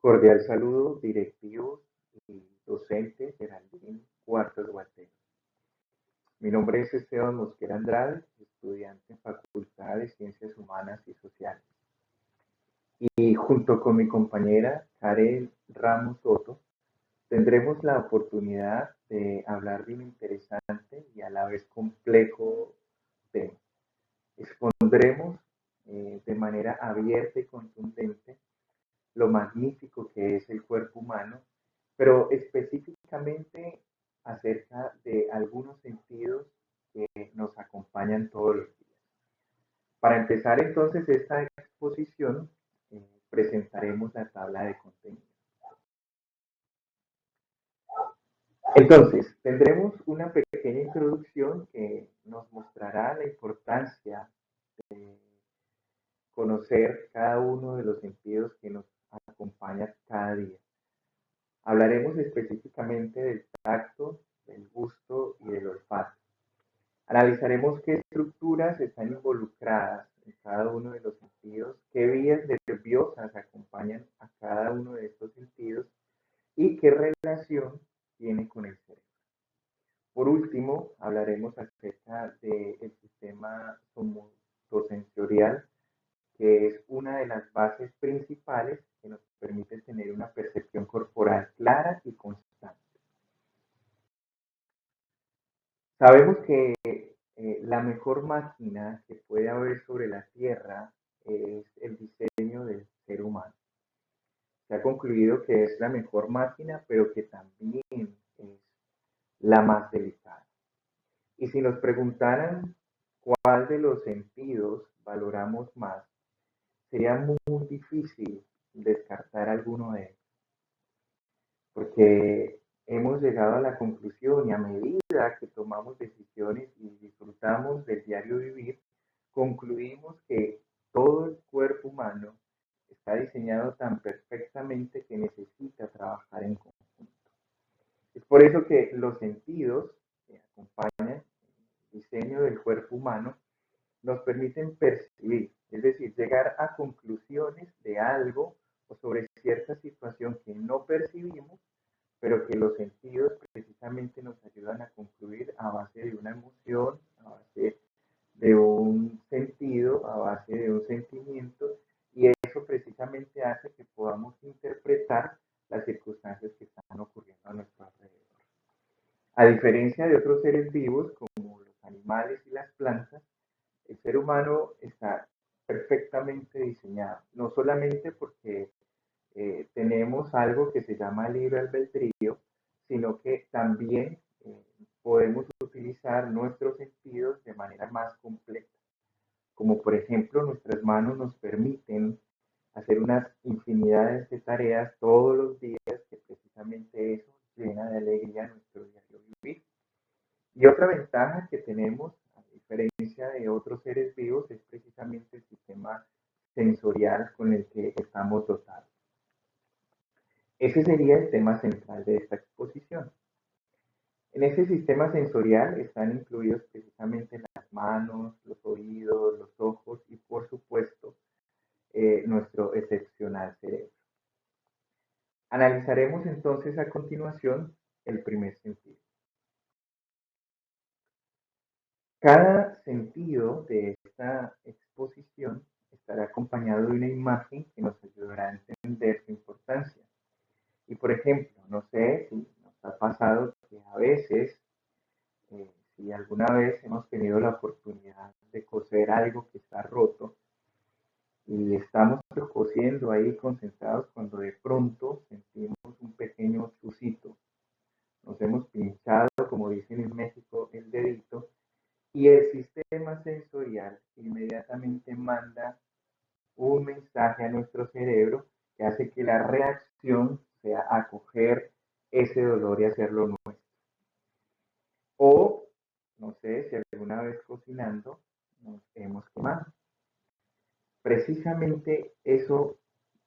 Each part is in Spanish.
Cordial saludo, directivos y docentes de Jardín Cuartos Guateros. Mi nombre es Esteban Mosquera Andrade, estudiante en Facultad de Ciencias Humanas y Sociales. Y junto con mi compañera Karen Ramos Soto, tendremos la oportunidad de hablar de un interesante y a la vez complejo tema. Expondremos de manera abierta y contundente lo magnífico que es el cuerpo humano, pero específicamente acerca de algunos sentidos que nos acompañan todos los días. Para empezar entonces esta exposición, presentaremos la tabla de contenido. Entonces, tendremos una pequeña introducción que nos mostrará la importancia de conocer cada uno de los sentidos que nos acompañan cada día. Hablaremos específicamente del tacto, del gusto y del olfato. Analizaremos qué estructuras están involucradas en cada uno de los sentidos, qué vías nerviosas acompañan a cada uno de estos sentidos y qué relación tiene con el cerebro. Por último, hablaremos acerca del sistema somotosensorial, que es una de las bases principales que nos permite tener una percepción corporal clara y constante. Sabemos que la mejor máquina que puede haber sobre la Tierra es el diseño del ser humano. Se ha concluido que es la mejor máquina, pero que también es la más delicada. Y si nos preguntaran cuál de los sentidos valoramos más, sería muy difícil descartar alguno de ellos, porque hemos llegado a la conclusión y a medida que tomamos decisiones y disfrutamos del diario vivir, concluimos que todo el cuerpo humano está diseñado tan perfectamente que necesita trabajar en conjunto. Es por eso que los sentidos que acompañan el diseño del cuerpo humano nos permiten percibir, es decir, llegar a conclusiones de algo o sobre cierta situación que no percibimos, pero que los sentidos precisamente nos ayudan a concluir a base de una emoción, a base de un sentido, a base de un sentimiento, y eso precisamente hace que podamos interpretar las circunstancias que están ocurriendo a nuestro alrededor. A diferencia de otros seres vivos, como los animales y las plantas, el ser humano está perfectamente diseñado, no solamente porque tenemos algo que se llama libre albedrío, sino que también podemos utilizar nuestros sentidos de manera más completa. Como por ejemplo, nuestras manos nos permiten hacer unas infinidades de tareas todos los días, que precisamente eso llena de alegría nuestro diario vivir. Y otra ventaja que tenemos, a diferencia de otros seres vivos, es precisamente el sistema sensorial con el que estamos dotados. Ese sería el tema central de esta exposición. En ese sistema sensorial están incluidos precisamente las manos, los oídos, los ojos y por supuesto nuestro excepcional cerebro. Analizaremos entonces a continuación el primer sentido. Cada sentido de esta exposición estará acompañado de una imagen que nos ayudará a entender su importancia. Y por ejemplo, no sé si nos ha pasado que a veces, si alguna vez hemos tenido la oportunidad de coser algo que está roto y estamos cosiendo ahí concentrados cuando de pronto sentimos un pequeño chusito, nos hemos pinchado, como dicen en México, el dedito y el sistema sensorial inmediatamente manda un mensaje a nuestro cerebro que hace que la reacción sea acoger ese dolor y hacerlo nuestro. O, no sé, si alguna vez cocinando nos hemos quemado. Precisamente eso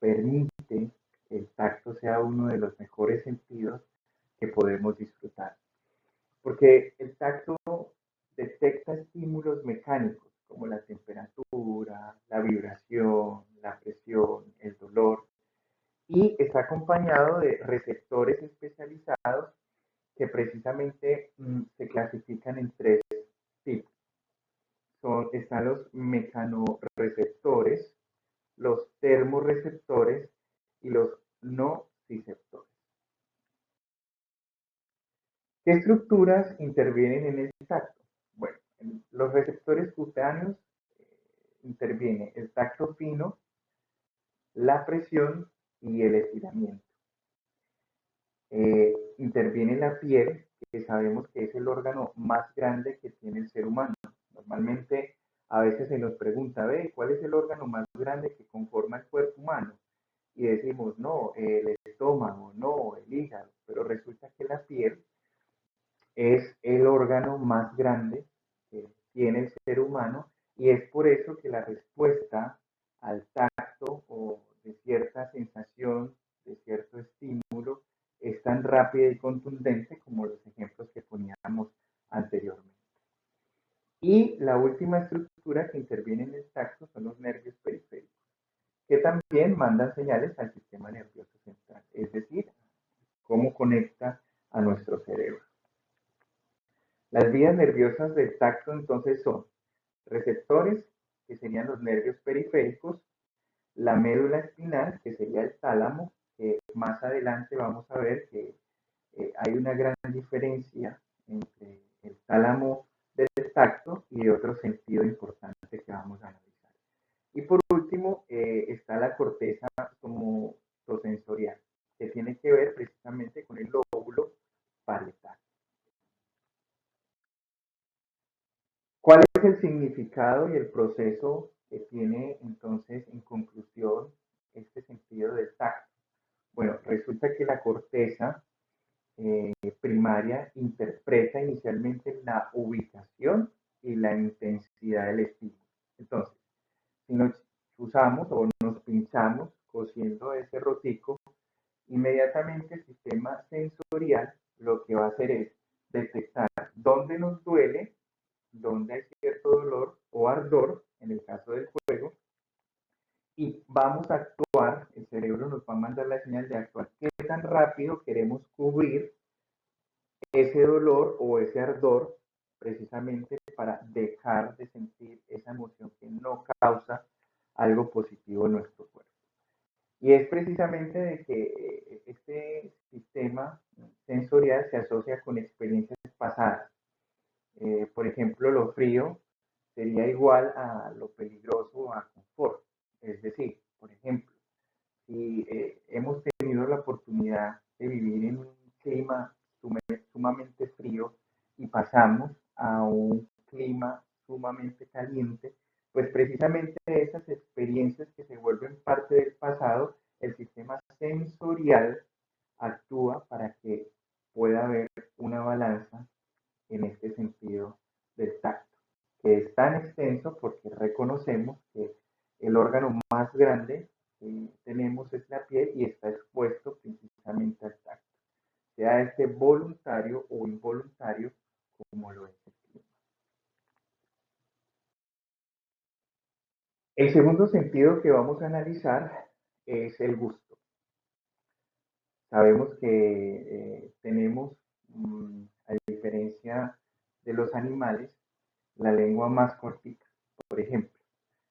permite que el tacto sea uno de los mejores sentidos que podemos disfrutar. Porque el tacto detecta estímulos mecánicos como la temperatura, la vibración, la presión, el dolor, y está acompañado de receptores especializados que precisamente se clasifican en tres tipos. Están los mecanorreceptores, los termorreceptores y los nociceptores. ¿Qué estructuras intervienen en el tacto? Bueno, en los receptores cutáneos interviene el tacto fino, la presión y el estiramiento. Interviene la piel, que sabemos que es el órgano más grande que tiene el ser humano. Normalmente a veces se nos pregunta, ¿ve? ¿Cuál es el órgano más grande que conforma el cuerpo humano? Y decimos, no, el estómago, no, el hígado, pero resulta que la piel es el órgano más grande que tiene el ser humano y es por eso que la respuesta al tacto o de cierta sensación, de cierto estímulo, es tan rápida y contundente como los ejemplos que poníamos anteriormente. Y la última estructura que interviene en el tacto son los nervios periféricos, que también mandan señales al sistema nervioso central, es decir, cómo conecta a nuestro cerebro. Las vías nerviosas del tacto entonces son receptores, que serían los nervios periféricos, la médula espinal, que sería el tálamo, que más adelante vamos a ver que hay una gran diferencia entre el tálamo del tacto y de otro sentido importante que vamos a analizar. Y por último está la corteza somotosensorial, que tiene que ver precisamente con el lóbulo parietal. ¿Cuál es el significado y el proceso que tiene entonces en conclusión este sentido del tacto? Bueno, resulta que la corteza primaria interpreta inicialmente la ubicación y la intensidad del estímulo. Entonces, si nos usamos o nos pinchamos cosiendo ese rotico, inmediatamente el sistema sensorial lo que va a hacer es detectar dónde nos duele, dónde hay cierto dolor o ardor, en el caso del juego, y vamos a actuar, el cerebro nos va a mandar la señal de actuar, qué tan rápido queremos cubrir ese dolor o ese ardor, precisamente para dejar de sentir esa emoción que no causa algo positivo en nuestro cuerpo. Y es precisamente de que este sistema sensorial se asocia con experiencias pasadas. Por ejemplo, lo frío sería igual a lo peligroso a confort. Es decir, por ejemplo, si hemos tenido la oportunidad de vivir en un clima sumamente frío y pasamos a un clima sumamente caliente, pues precisamente esas experiencias que se vuelven parte del pasado, el sistema sensorial actúa para que pueda haber una balanza en este sentido del tacto, que es tan extenso porque reconocemos que el órgano más grande que tenemos es la piel y está expuesto precisamente al tacto, sea este voluntario o involuntario como lo es el clima. El segundo sentido que vamos a analizar es el gusto. Sabemos que tenemos, a diferencia de los animales, la lengua más cortita. Por ejemplo,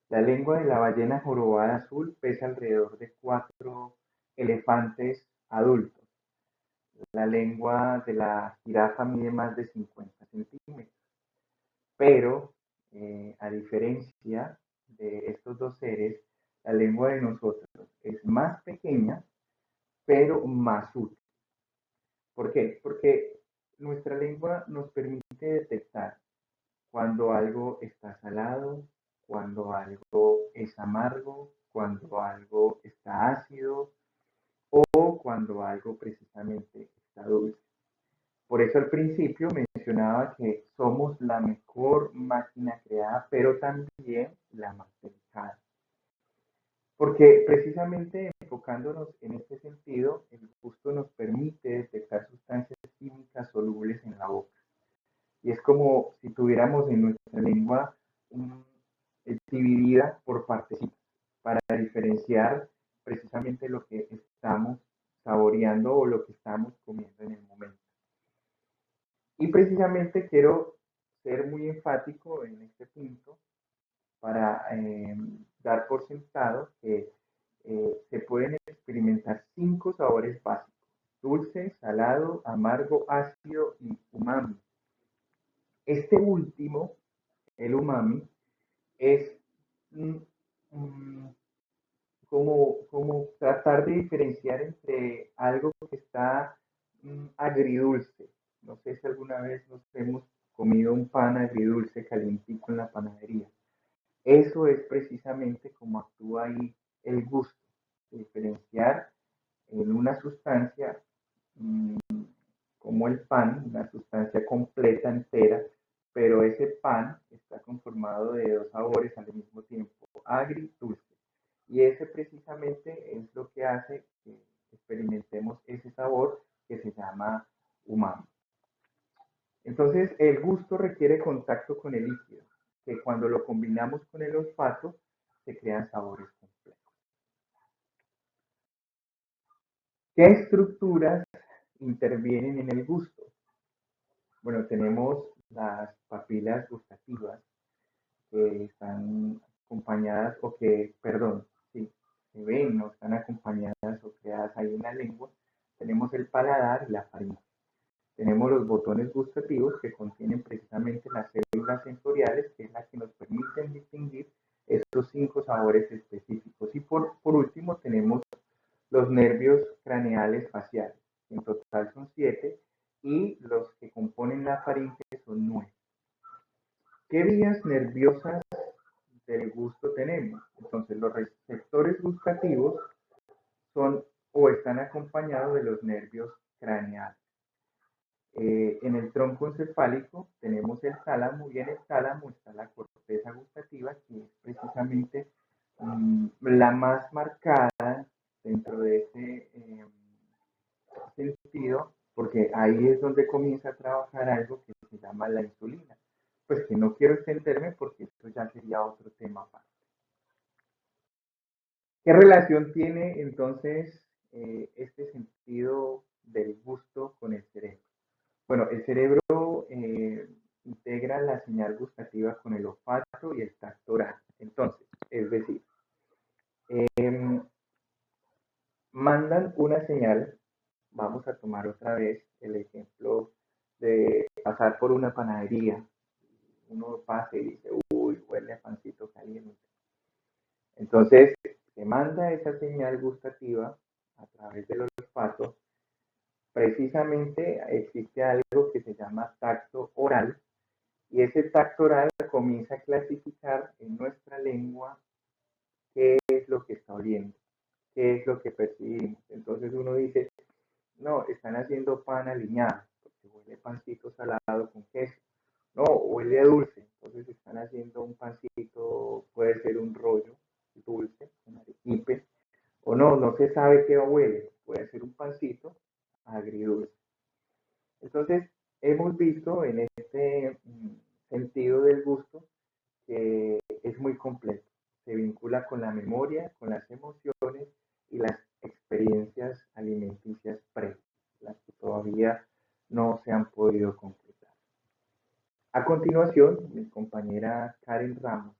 la lengua de la ballena jorobada azul pesa alrededor de 4 elefantes adultos. La lengua de la jirafa mide más de 50 centímetros. Pero, a diferencia de estos dos seres, la lengua de nosotros es más pequeña, pero más útil. ¿Por qué? Porque nuestra lengua nos permite detectar cuando algo está salado, cuando algo es amargo, cuando algo está ácido o cuando algo precisamente está dulce. Por eso al principio mencionaba que somos la mejor máquina creada, pero también la más delicada. Porque precisamente enfocándonos en este sentido, el gusto nos permite detectar sustancias químicas solubles en la boca. Y es como si tuviéramos en nuestra lengua dividida por partecitas para diferenciar precisamente lo que estamos saboreando o lo que estamos comiendo en el momento. Y precisamente quiero ser muy enfático en este punto para dar por sentado que se pueden experimentar 5 sabores básicos: dulce, salado, amargo, ácido y umami. Este último, el umami, es mm, mm, como tratar de diferenciar entre algo que está agridulce. No sé si alguna vez nos hemos comido un pan agridulce calientico en la panadería. Eso es precisamente como actúa ahí el gusto, diferenciar en una sustancia mmm, como el pan, una sustancia completa, entera, pero ese pan está conformado de dos sabores al mismo tiempo, agrio y dulce. Y ese precisamente es lo que hace que experimentemos ese sabor que se llama umami. Entonces, el gusto requiere contacto con el líquido, que cuando lo combinamos con el olfato, se crean sabores complejos. ¿Qué estructuras intervienen en el gusto? Bueno, tenemos las papilas gustativas que están acompañadas o que, perdón, sí, se ven o están acompañadas o creadas ahí en la lengua. Tenemos el paladar y la faringe. Tenemos los botones gustativos que contienen precisamente las células sensoriales, que es la que nos permiten distinguir estos 5 sabores específicos. Y por último tenemos los nervios craneales faciales. En total son 7 y los que componen la faringe son 9. ¿Qué vías nerviosas del gusto tenemos? Entonces, los receptores gustativos son o están acompañados de los nervios craneales. En el tronco encefálico tenemos el tálamo y en el tálamo está la corteza gustativa, que es precisamente la más marcada dentro de ese sentido, porque ahí es donde comienza a trabajar algo que se llama la insulina. Pues que no quiero extenderme porque esto ya sería otro tema aparte. ¿Qué relación tiene entonces este sentido del gusto con el cerebro? Bueno, el cerebro integra la señal gustativa con el olfato y el tacto oral. Entonces, es decir, eh, mandan una señal. Vamos a tomar otra vez el ejemplo de pasar por una panadería. Uno pasa y dice, uy, huele a pancito caliente. Entonces, se manda esa señal gustativa a través del olfato. Precisamente existe algo que se llama tacto oral, y ese tacto oral comienza a clasificar en nuestra lengua qué es lo que está oliendo, qué es lo que percibimos. Entonces uno dice, no, están haciendo pan aliñado, porque huele pancito salado con queso. No, huele a dulce, entonces están haciendo un pancito, puede ser un rollo dulce, un arequipe, o no, no se sabe qué huele, puede ser un pancito agridulce. Entonces, hemos visto en este sentido del gusto que es muy completo. Se vincula con la memoria, con las emociones y las experiencias alimenticias previas, las que todavía no se han podido concretar. A continuación, mi compañera Karen Ramos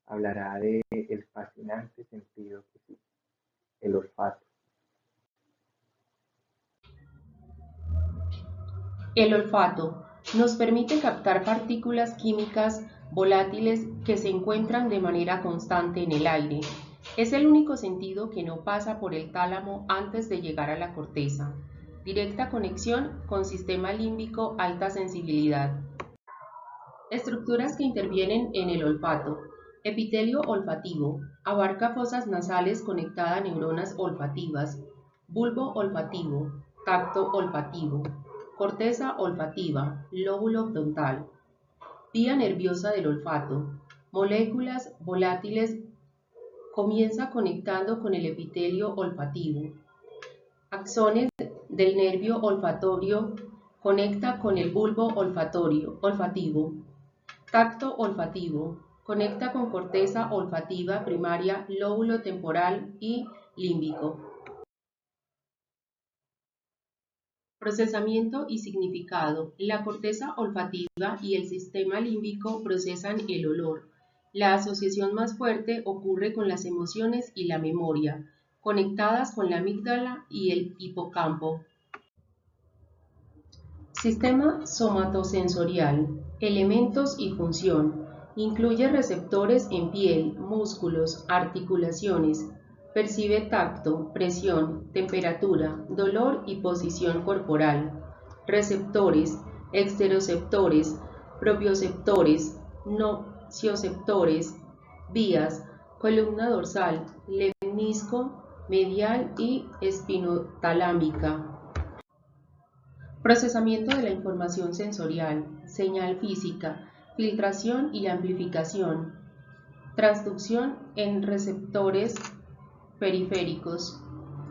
hablará de el fascinante sentido que tiene el olfato. El olfato nos permite captar partículas químicas volátiles que se encuentran de manera constante en el aire. Es el único sentido que no pasa por el tálamo antes de llegar a la corteza. Directa conexión con sistema límbico, alta sensibilidad. Estructuras que intervienen en el olfato. Epitelio olfativo. Abarca fosas nasales conectadas a neuronas olfativas. Bulbo olfativo. Tacto olfativo. Corteza olfativa. Lóbulo frontal. Vía nerviosa del olfato. Moléculas volátiles. Comienza conectando con el epitelio olfativo. Axones del nervio olfatorio. Conecta con el bulbo olfativo. Tacto olfativo. Conecta con corteza olfativa primaria, lóbulo temporal y límbico. Procesamiento y significado. La corteza olfativa y el sistema límbico procesan el olor. La asociación más fuerte ocurre con las emociones y la memoria, conectadas con la amígdala y el hipocampo. Sistema somatosensorial. Elementos y función. Incluye receptores en piel, músculos, articulaciones. Percibe tacto, presión, temperatura, dolor y posición corporal. Receptores, exteroceptores, propioceptores, nocioceptores, vías, columna dorsal, lemnisco, medial y espinotalámica. Procesamiento de la información sensorial, señal física, filtración y amplificación, transducción en receptores periféricos,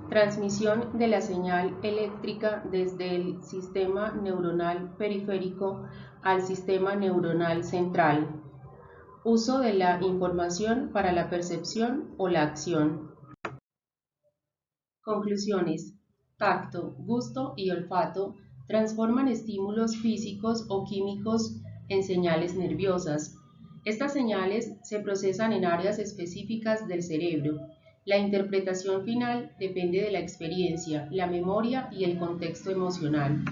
transmisión de la señal eléctrica desde el sistema neuronal periférico al sistema neuronal central, uso de la información para la percepción o la acción. Conclusiones. Tacto, gusto y olfato transforman estímulos físicos o químicos en señales nerviosas. Estas señales se procesan en áreas específicas del cerebro. La interpretación final depende de la experiencia, la memoria y el contexto emocional.